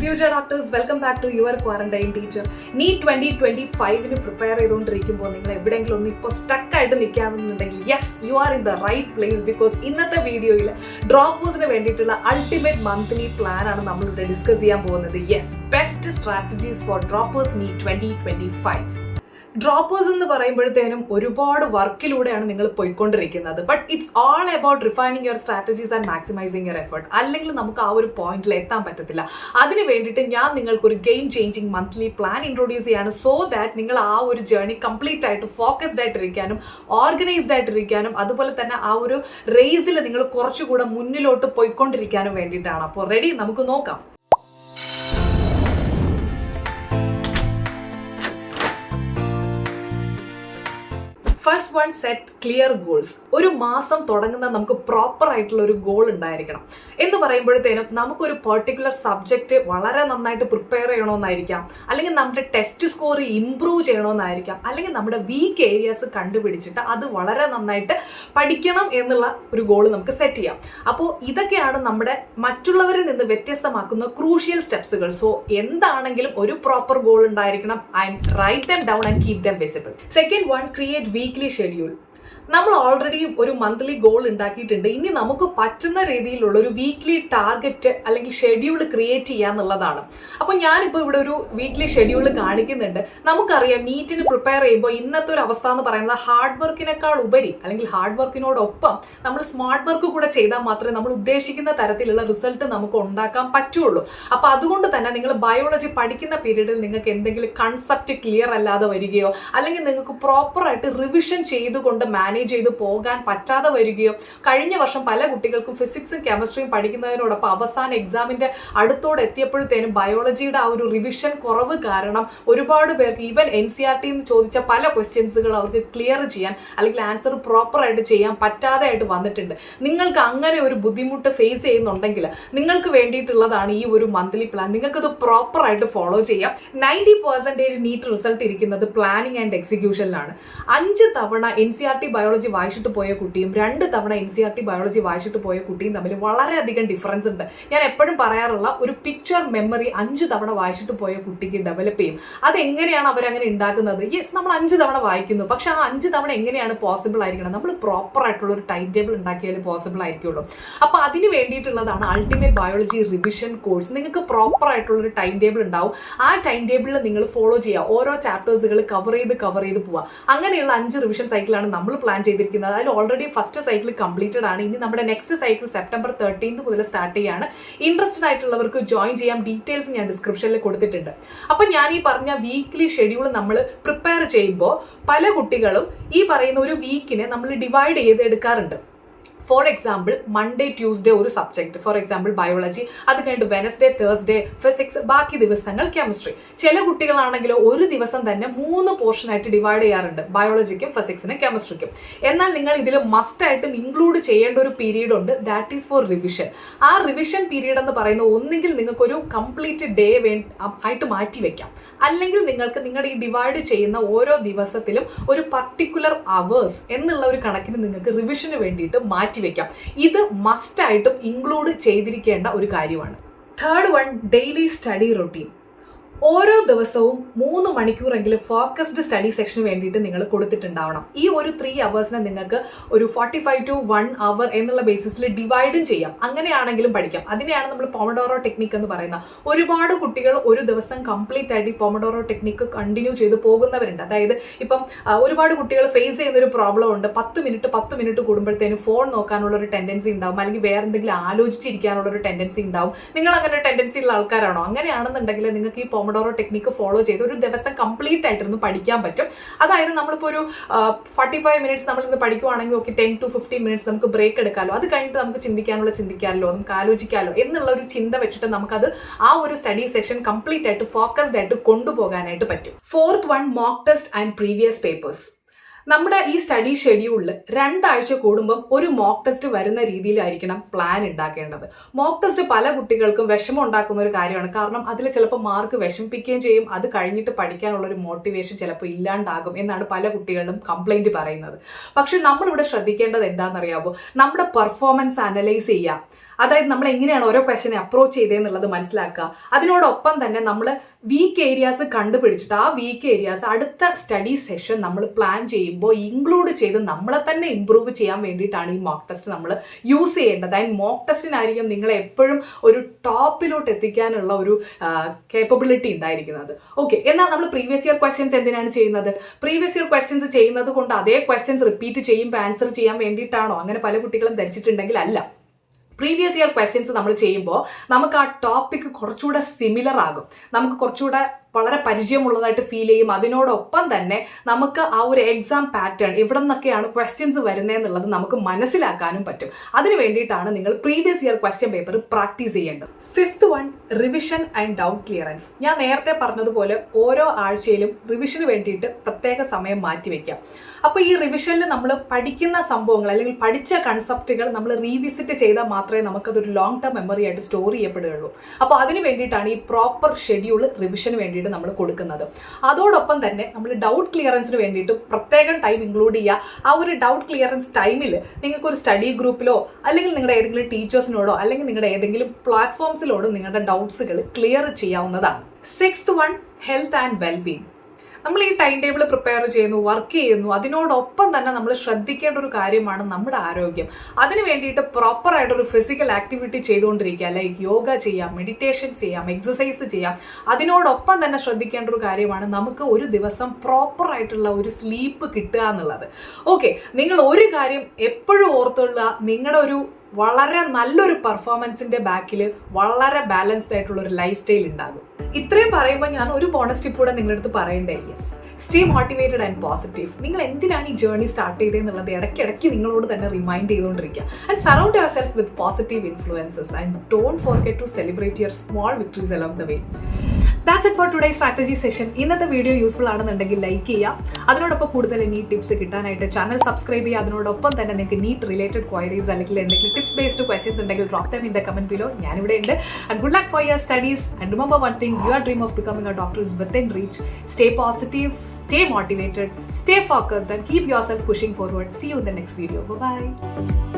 future doctors, welcome back to your quarantine teacher. NEET 2025 prepare ചെയ്തുകൊണ്ടിരിക്കുമ്പോൾ നിങ്ങൾ എവിടെയെങ്കിലും ഒന്ന് ഇപ്പോൾ സ്റ്റക്ക് ആയിട്ട് നിൽക്കാമെന്നുണ്ടെങ്കിൽ yes you are in the right place. Because ഇന്നത്തെ വീഡിയോയിൽ ഡ്രോപ്പേഴ്സിന് വേണ്ടിയിട്ടുള്ള അൾട്ടിമേറ്റ് മന്ത്ലി പ്ലാൻ ആണ് നമ്മളിവിടെ ഡിസ്കസ് ചെയ്യാൻ പോകുന്നത്. Yes, best strategies for droppers NEET 2025. Droppers എന്ന് പറയുമ്പോഴത്തേനും ഒരുപാട് വർക്കിലൂടെയാണ് നിങ്ങൾ പോയിക്കൊണ്ടിരിക്കുന്നത്. But it's all about refining your strategies and maximising your effort. അല്ലെങ്കിൽ നമുക്ക് ആ ഒരു പോയിന്റിൽ എത്താൻ പറ്റത്തില്ല. അതിന് വേണ്ടിയിട്ട് ഞാൻ നിങ്ങൾക്കൊരു game changing monthly plan introduce ചെയ്യാണ്. സോ ദാറ്റ് നിങ്ങൾ ആ ഒരു ജേർണി കംപ്ലീറ്റ് ആയിട്ട് ഫോക്കസ്ഡ് ആയിട്ടിരിക്കാനും ഓർഗനൈസ്ഡ് ആയിട്ടിരിക്കാനും അതുപോലെ തന്നെ ആ ഒരു റേസിൽ നിങ്ങൾ കുറച്ചുകൂടെ മുന്നിലോട്ട് പോയിക്കൊണ്ടിരിക്കാനും വേണ്ടിയിട്ടാണ്. അപ്പോൾ റെഡി, നമുക്ക് നോക്കാം. First one, set clear goals. ഒരു മാസം തുടങ്ങുന്ന നമുക്ക് പ്രോപ്പർ ആയിട്ടുള്ള ഒരു ഗോൾ ഉണ്ടായിരിക്കണം. എന്ന് പറയുമ്പോഴത്തേനും നമുക്കൊരു പെർട്ടിക്കുലർ സബ്ജക്റ്റ് വളരെ നന്നായിട്ട് പ്രിപ്പയർ ചെയ്യണമെന്നായിരിക്കാം, അല്ലെങ്കിൽ നമ്മുടെ ടെസ്റ്റ് സ്കോർ ഇംപ്രൂവ് ചെയ്യണമെന്നായിരിക്കാം, അല്ലെങ്കിൽ നമ്മുടെ വീക്ക് ഏരിയാസ് കണ്ടുപിടിച്ചിട്ട് അത് വളരെ നന്നായിട്ട് പഠിക്കണം എന്നുള്ള ഒരു ഗോൾ നമുക്ക് സെറ്റ് ചെയ്യാം. അപ്പോൾ ഇതൊക്കെയാണ് നമ്മുടെ മറ്റുള്ളവരിൽ നിന്ന് വ്യത്യസ്തമാക്കുന്ന ക്രൂഷ്യൽ സ്റ്റെപ്സുകൾ. സോ എന്താണെങ്കിലും ഒരു പ്രോപ്പർ ഗോൾ ഉണ്ടായിരിക്കണം and write them down and keep them visible. Second one, create weekly schedule. നമ്മൾ ഓൾറെഡി ഒരു മന്ത്ലി ഗോൾ ഉണ്ടാക്കിയിട്ടുണ്ട്. ഇനി നമുക്ക് പറ്റുന്ന രീതിയിലുള്ള ഒരു വീക്ക്ലി ടാർഗറ്റ് അല്ലെങ്കിൽ ഷെഡ്യൂൾ ക്രിയേറ്റ് ചെയ്യാന്നുള്ളതാണ്. അപ്പോൾ ഞാനിപ്പോൾ ഇവിടെ ഒരു വീക്ക്ലി ഷെഡ്യൂൾ കാണിക്കുന്നുണ്ട്. നമുക്കറിയാം നീറ്റിന് പ്രിപ്പയർ ചെയ്യുമ്പോൾ ഇന്നത്തെ ഒരു അവസ്ഥ എന്ന് പറയുന്നത് ഹാർഡ് വർക്കിനേക്കാൾ ഉപരി അല്ലെങ്കിൽ ഹാർഡ് വർക്കിനോടൊപ്പം നമ്മൾ സ്മാർട്ട് വർക്ക് കൂടെ ചെയ്താൽ മാത്രമേ നമ്മൾ ഉദ്ദേശിക്കുന്ന തരത്തിലുള്ള റിസൾട്ട് നമുക്ക് ഉണ്ടാക്കാൻ പറ്റുള്ളൂ. അപ്പോൾ അതുകൊണ്ട് തന്നെ നിങ്ങൾ ബയോളജി പഠിക്കുന്ന പീരീഡിൽ നിങ്ങൾക്ക് എന്തെങ്കിലും കൺസെപ്റ്റ് ക്ലിയർ അല്ലാതെ വരികയോ അല്ലെങ്കിൽ നിങ്ങൾക്ക് പ്രോപ്പറായിട്ട് റിവിഷൻ ചെയ്തുകൊണ്ട് മാനേജ് ചെയ്ത് പോകാൻ പറ്റാതെ വരികയോ, കഴിഞ്ഞ വർഷം പല കുട്ടികൾക്കും ഫിസിക്സും കെമിസ്ട്രിയും പഠിക്കുന്നതിനോടൊപ്പം അവസാന എക്സാമിന്റെ അടുത്തോടെ എത്തിയപ്പോഴത്തേനും ബയോളജിയുടെ ആ ഒരു റിവിഷൻ കുറവ് കാരണം ഒരുപാട് പേർക്ക് ഈവൻ NCERT ചോദിച്ച പല ക്വസ്റ്റ്യൻസുകൾ അവർക്ക് ക്ലിയർ ചെയ്യാൻ അല്ലെങ്കിൽ ആൻസർ പ്രോപ്പറായിട്ട് ചെയ്യാൻ പറ്റാതെ ആയിട്ട് വന്നിട്ടുണ്ട്. നിങ്ങൾക്ക് അങ്ങനെ ഒരു ബുദ്ധിമുട്ട് ഫേസ് ചെയ്യുന്നുണ്ടെങ്കിൽ നിങ്ങൾക്ക് വേണ്ടിയിട്ടുള്ളതാണ് ഈ ഒരു മന്ത്ലി പ്ലാൻ. നിങ്ങൾക്കത് പ്രോപ്പറായിട്ട് ഫോളോ ചെയ്യാം. 90% നീറ്റ് റിസൾട്ട് ഇരിക്കുന്നത് പ്ലാനിങ് ആൻഡ് എക്സിക്യൂഷനിലാണ്. 5 തവണ NCERT ബയോളജി വായിച്ചിട്ട് പോയ കുട്ടിയും 2 തവണ NCERT ബയോളജി വായിച്ചിട്ട് പോയ കുട്ടിയും തമ്മിൽ വളരെയധികം ഡിഫറൻസ് ഉണ്ട്. ഞാൻ എപ്പോഴും പറയാറുള്ള ഒരു പിക്ചർ മെമ്മറി 5 തവണ വായിച്ചിട്ട് പോയ കുട്ടിക്ക് ഡെവലപ്പ് ചെയ്യും. അതെങ്ങനെയാണ് അവരങ്ങനെ ഉണ്ടാക്കുന്നത്? യെസ്, നമ്മൾ 5 തവണ വായിക്കുന്നു, പക്ഷെ ആ 5 തവണ എങ്ങനെയാണ് പോസിബിൾ ആയിരിക്കണം? നമ്മൾ പ്രോപ്പർ ആയിട്ടുള്ള ഒരു ടൈം ടേബിൾ ഉണ്ടാക്കിയാലേ പോസിബിൾ ആയിരിക്കുള്ളൂ. അപ്പോൾ അതിന് വേണ്ടിയിട്ടുള്ളതാണ് അൾട്ടിമേറ്റ് ബയോളജി റിവിഷൻ കോഴ്സ്. നിങ്ങൾക്ക് പ്രോപ്പർ ആയിട്ടുള്ള ഒരു ടൈം ടേബിൾ ഉണ്ടാവും. ആ ടൈം ടേബിളിൽ നിങ്ങൾ ഫോളോ ചെയ്യുക. ഓരോ ചാപ്റ്റേഴ്സുകൾ കവർ ചെയ്ത് പോവുക. അങ്ങനെയുള്ള 5 റിവിഷൻ സൈക്കിളാണ് നമ്മൾ പ്ലാൻ ചെയ്തിരിക്കുന്നത്. അതിൽ ഓൾറെഡി ഫസ്റ്റ് സൈക്കിൾ കംപ്ലീറ്റഡ് ആണ്. ഇനി നമ്മുടെ നെക്സ്റ്റ് സൈക്കിൾ സെപ്റ്റംബർ 13 മുതൽ സ്റ്റാർട്ട് ചെയ്യാണ്. ഇൻട്രസ്റ്റഡ് ആയിട്ടുള്ളവർക്ക് ജോയിൻ ചെയ്യാം. ഡീറ്റെയിൽസ് ഞാൻ ഡിസ്ക്രിപ്ഷനിൽ കൊടുത്തിട്ടുണ്ട്. അപ്പം ഞാൻ ഈ പറഞ്ഞ വീക്ക്ലി ഷെഡ്യൂൾ നമ്മൾ പ്രിപ്പയർ ചെയ്യുമ്പോൾ പല കുട്ടികളും ഈ പറയുന്ന ഒരു വീക്കിനെ നമ്മൾ ഡിവൈഡ് ചെയ്ത് എടുക്കാറുണ്ട്. ഫോർ എക്സാമ്പിൾ, മൺഡേ ട്യൂസ്ഡേ ഒരു സബ്ജക്ട്, ഫോർ എക്സാമ്പിൾ ബയോളജി, അത് കഴിഞ്ഞിട്ട് വെനസ്ഡേ തേഴ്സ്ഡേ ഫിസിക്സ്, ബാക്കി ദിവസങ്ങൾ കെമിസ്ട്രി. ചില കുട്ടികളാണെങ്കിലോ ഒരു ദിവസം തന്നെ 3 പോർഷനായിട്ട് ഡിവൈഡ് ചെയ്യാറുണ്ട്, ബയോളജിക്കും ഫിസിക്സിനും കെമിസ്ട്രിക്കും. എന്നാൽ നിങ്ങൾ ഇതിൽ മസ്റ്റായിട്ടും ഇൻക്ലൂഡ് ചെയ്യേണ്ട ഒരു പീരീഡ് ഉണ്ട്, ദാറ്റ് ഈസ് ഫോർ റിവിഷൻ. ആ റിവിഷൻ പീരീഡ് എന്ന് പറയുന്നത് ഒന്നുകിൽ നിങ്ങൾക്കൊരു കംപ്ലീറ്റ് ഡേ ആയിട്ട് മാറ്റി വെക്കാം, അല്ലെങ്കിൽ നിങ്ങൾക്ക് നിങ്ങളുടെ ഈ ഡിവൈഡ് ചെയ്യുന്ന ഓരോ ദിവസത്തിലും ഒരു പർട്ടിക്കുലർ അവേഴ്സ് എന്നുള്ള ഒരു കണക്കിന് നിങ്ങൾക്ക് റിവിഷന് വേണ്ടിയിട്ട് മാറ്റി വെക്കാം. ഇത് മസ്റ്റായിട്ടും ഇൻക്ലൂഡ് ചെയ്തിരിക്കേണ്ട ഒരു കാര്യമാണ്. Third one, daily study routine. ഓരോ ദിവസവും 3 മണിക്കൂറെങ്കിലും ഫോക്കസ്ഡ് സ്റ്റഡി സെക്ഷന് വേണ്ടിയിട്ട് നിങ്ങൾ കൊടുത്തിട്ടുണ്ടാവണം. ഈ ഒരു 3 അവേഴ്സിനെ നിങ്ങൾക്ക് ഒരു 45 to 1 hour എന്നുള്ള ബേസിസിൽ ഡിവൈഡും ചെയ്യാം. അങ്ങനെയാണെങ്കിലും പഠിക്കാം. അതിനെയാണ് നമ്മൾ പൊമഡോറോ ടെക്നിക്ക് എന്ന് പറയുന്നത്. ഒരുപാട് കുട്ടികൾ ഒരു ദിവസം കംപ്ലീറ്റ് ആയിട്ട് ഈ പൊമഡോറോ ടെക്നിക്ക് കണ്ടിന്യൂ ചെയ്ത് പോകുന്നവരുണ്ട്. അതായത് ഇപ്പം ഒരുപാട് കുട്ടികൾ ഫേസ് ചെയ്യുന്ന ഒരു പ്രോബ്ലം ഉണ്ട്. 10 മിനിറ്റ് കൂടുമ്പോഴത്തേനും ഫോൺ നോക്കാനുള്ള ഒരു ടെൻഡൻസി ഉണ്ടാവും, അല്ലെങ്കിൽ വേറെ എന്തെങ്കിലും ആലോചിച്ചിരിക്കാനുള്ള ഒരു ടെൻഡൻസി ഉണ്ടാവും. നിങ്ങൾ അങ്ങനെ ടെൻഡൻസി ഉള്ള ആൾക്കാരാണോ? അങ്ങനെയാണെന്നുണ്ടെങ്കിൽ നിങ്ങൾക്ക് ഈ പൊമഡോറോ ടെക്നിക്ക് ഫോളോ ചെയ്ത് ഒരു ദിവസം കംപ്ലീറ്റ് ആയിട്ടൊന്ന് പഠിക്കാൻ പറ്റും. അതായത് നമ്മളിപ്പോൾ ഒരു 45 മിനിറ്റ്സ് നമ്മളിന്ന് പഠിക്കുവാണെങ്കിൽ ഓക്കെ 10 to 15 മിനിറ്റ്സ് നമുക്ക് ബ്രേക്ക് എടുക്കാമല്ലോ. അത് കഴിഞ്ഞിട്ട് നമുക്ക് ചിന്തിക്കാമല്ലോ, നമുക്ക് ആലോചിക്കാമല്ലോ എന്നുള്ള ഒരു ചിന്ത വെച്ചിട്ട് നമുക്കത് ആ ഒരു സ്റ്റഡി സെക്ഷൻ കംപ്ലീറ്റ് ആയിട്ട് ഫോക്കസ്ഡ് ആയിട്ട് കൊണ്ടുപോകാനായിട്ട് പറ്റും. Fourth one, mock test and previous papers. നമ്മുടെ ഈ സ്റ്റഡി ഷെഡ്യൂളിൽ 2 ആഴ്ച കൂടുമ്പം ഒരു മോക്ക് ടെസ്റ്റ് വരുന്ന രീതിയിലായിരിക്കണം പ്ലാൻ ഉണ്ടാക്കേണ്ടത്. മോക്ക് ടെസ്റ്റ് പല കുട്ടികൾക്കും വിഷമം ഉണ്ടാക്കുന്ന ഒരു കാര്യമാണ്. കാരണം അതിൽ ചിലപ്പോൾ മാർക്ക് വിഷമിപ്പിക്കുകയും ചെയ്യും, അത് കഴിഞ്ഞിട്ട് പഠിക്കാനുള്ളൊരു മോട്ടിവേഷൻ ചിലപ്പോൾ ഇല്ലാണ്ടാകും എന്നാണ് പല കുട്ടികളും കംപ്ലൈൻറ്റ് പറയുന്നത്. പക്ഷെ നമ്മളിവിടെ ശ്രദ്ധിക്കേണ്ടത് എന്താണെന്നറിയാമോ? നമ്മുടെ പെർഫോമൻസ് അനലൈസ് ചെയ്യുക. അതായത് നമ്മൾ എങ്ങനെയാണ് ഓരോ ക്വസ്റ്റ്യനെ അപ്രോച്ച് ചെയ്തതെന്നുള്ളത് മനസ്സിലാക്കുക. അതിനോടൊപ്പം തന്നെ നമ്മൾ വീക്ക് ഏരിയാസ് കണ്ടുപിടിച്ചിട്ട് ആ വീക്ക് ഏരിയാസ് അടുത്ത സ്റ്റഡി സെഷൻ നമ്മൾ പ്ലാൻ ചെയ്യുമ്പോൾ ഇൻക്ലൂഡ് ചെയ്ത് നമ്മളെ തന്നെ ഇമ്പ്രൂവ് ചെയ്യാൻ വേണ്ടിയിട്ടാണ് ഈ മോക്ക് ടെസ്റ്റ് നമ്മൾ യൂസ് ചെയ്യേണ്ടത്. ആൻഡ് മോക്ക് ടെസ്റ്റിനായിരിക്കും നിങ്ങളെ എപ്പോഴും ഒരു ടോപ്പിലോട്ട് എത്തിക്കാനുള്ള ഒരു കേപ്പബിലിറ്റി ഉണ്ടായിരിക്കുന്നത്. ഓക്കെ, എന്നാൽ നമ്മൾ പ്രീവിയസ് ഇയർ ക്വസ്റ്റ്യൻസ് എന്തിനാണ് ചെയ്യുന്നത്? പ്രീവിയസ് ഇയർ ക്വസ്റ്റ്യൻസ് ചെയ്യുന്നത് കൊണ്ട് അതേ ക്വസ്റ്റ്യൻസ് റിപ്പീറ്റ് ചെയ്യുമ്പോൾ ആൻസർ ചെയ്യാൻ വേണ്ടിയിട്ടാണോ? അങ്ങനെ പല കുട്ടികളും ധരിച്ചിട്ടുണ്ടെങ്കിൽ അല്ല. പ്രീവിയസ് ഇയർ ക്വസ്റ്റ്യൻസ് നമ്മൾ ചെയ്യുമ്പോൾ നമുക്ക് ആ ടോപ്പിക് കുറച്ചുകൂടെ സിമിലർ ആകും, നമുക്ക് കുറച്ചുകൂടെ വളരെ പരിചയമുള്ളതായിട്ട് ഫീൽ ചെയ്യും. അതിനോടൊപ്പം തന്നെ നമുക്ക് ആ ഒരു എക്സാം പാറ്റേൺ എവിടെ നിന്നൊക്കെയാണ് ക്വസ്റ്റ്യൻസ് വരുന്നതെന്നുള്ളത് നമുക്ക് മനസ്സിലാക്കാനും പറ്റും. അതിന് വേണ്ടിയിട്ടാണ് നിങ്ങൾ previous year question paper practice ചെയ്യേണ്ടത്. 5th one, revision and doubt clearance. ഞാൻ നേരത്തെ പറഞ്ഞതുപോലെ ഓരോ ആഴ്ചയിലും റിവിഷന് വേണ്ടിയിട്ട് പ്രത്യേക സമയം മാറ്റിവെക്കാം. അപ്പോൾ ഈ റിവിഷനിൽ നമ്മൾ പഠിക്കുന്ന സംഭവങ്ങൾ അല്ലെങ്കിൽ പഠിച്ച കൺസെപ്റ്റുകൾ നമ്മൾ റീവിസിറ്റ് ചെയ്താൽ മാത്രമേ നമുക്കതൊരു ലോങ് ടേം മെമ്മറി ആയിട്ട് സ്റ്റോർ ചെയ്യപ്പെടുകയുള്ളൂ. അപ്പോൾ അതിന് വേണ്ടിയിട്ടാണ് ഈ പ്രോപ്പർ ഷെഡ്യൂൾ റിവിഷന് വേണ്ടിയിട്ട് നമ്മൾ കൊടുക്കുന്നത്. അതോടൊപ്പം തന്നെ നമ്മൾ ഡൗട്ട് ക്ലിയറൻസിന് വേണ്ടിയിട്ട് പ്രത്യേകം ടൈം ഇൻക്ലൂഡ് ചെയ്യുക. ആ ഒരു ഡൗട്ട് ക്ലിയറൻസ് ടൈമിൽ നിങ്ങൾക്ക് ഒരു സ്റ്റഡി ഗ്രൂപ്പിലോ അല്ലെങ്കിൽ നിങ്ങളുടെ ഏതെങ്കിലും ടീച്ചേഴ്സിനോടോ അല്ലെങ്കിൽ നിങ്ങളുടെ ഏതെങ്കിലും പ്ലാറ്റ്ഫോംസിലോടോ നിങ്ങളുടെ ഡൗട്ട്സുകൾ ക്ലിയർ ചെയ്യാവുന്നതാണ്. 6th one, health and wellbeing. നമ്മൾ ഈ ടൈം ടേബിൾ പ്രിപ്പയർ ചെയ്യുന്നു, വർക്ക് ചെയ്യുന്നു, അതിനോടൊപ്പം തന്നെ നമ്മൾ ശ്രദ്ധിക്കേണ്ട ഒരു കാര്യമാണ് നമ്മുടെ ആരോഗ്യം. അതിന് വേണ്ടിയിട്ട് പ്രോപ്പറായിട്ടൊരു ഫിസിക്കൽ ആക്ടിവിറ്റി ചെയ്തുകൊണ്ടിരിക്കുക, ലൈക്ക് യോഗ ചെയ്യാം, മെഡിറ്റേഷൻ ചെയ്യാം, എക്സസൈസ് ചെയ്യാം. അതിനോടൊപ്പം തന്നെ ശ്രദ്ധിക്കേണ്ട ഒരു കാര്യമാണ് നമുക്ക് ഒരു ദിവസം പ്രോപ്പറായിട്ടുള്ള ഒരു സ്ലീപ്പ് കിട്ടുക എന്നുള്ളത്. ഓക്കെ, നിങ്ങൾ ഒരു കാര്യം എപ്പോഴും ഓർത്തുള്ള, നിങ്ങളുടെ ഒരു വളരെ നല്ലൊരു പെർഫോമൻസിന്റെ ബാക്കിൽ വളരെ ബാലൻസ്ഡ് ആയിട്ടുള്ള ഒരു ലൈഫ് സ്റ്റൈൽ ഉണ്ടാകും. ഇത്രയും പറയുമ്പോൾ ഞാൻ ഒരു ബോണസ് ടിപ്പ് കൂടെ നിങ്ങളുടെ അടുത്ത് പറയണ്ടേ. Yes, stay motivated and positive. നിങ്ങൾ എന്തിനാണ് ഈ ജേർണി സ്റ്റാർട്ട് ചെയ്തതെന്നുള്ളത് ഇടയ്ക്കിടയ്ക്ക് നിങ്ങളോട് തന്നെ റിമൈൻഡ് ചെയ്തുകൊണ്ടിരിക്കുക. And surround yourself with positive influences and don't forget to celebrate your small victories along the way. That's it for today strategy session. ഇന്നത്തെ video useful ആണെന്നുണ്ടെങ്കിൽ like ചെയ്യുക. അതിനോടൊപ്പം കൂടുതൽ നീറ്റ് ടിപ്സ് കിട്ടാനായിട്ട് ചാനൽ സബ്സ്ക്രൈബ് ചെയ്യുക. അതിനോടൊപ്പം തന്നെ നിങ്ങൾക്ക് നീറ്റ് റിലേറ്റഡ് ക്വയറീസ് അല്ലെങ്കിൽ എന്തെങ്കിലും ടിപ്സ് ബേസ്ഡ് ക്വസ്റ്റ്യൻസ് ഉണ്ടെങ്കിൽ drop them in the comment below. ഞാനിവിടെ ഉണ്ട്. And good luck for your studies. And remember one thing, your dream of becoming A doctor is within reach. Stay positive, stay motivated, stay focused and keep yourself pushing forward. See you in the next video. Bye-bye.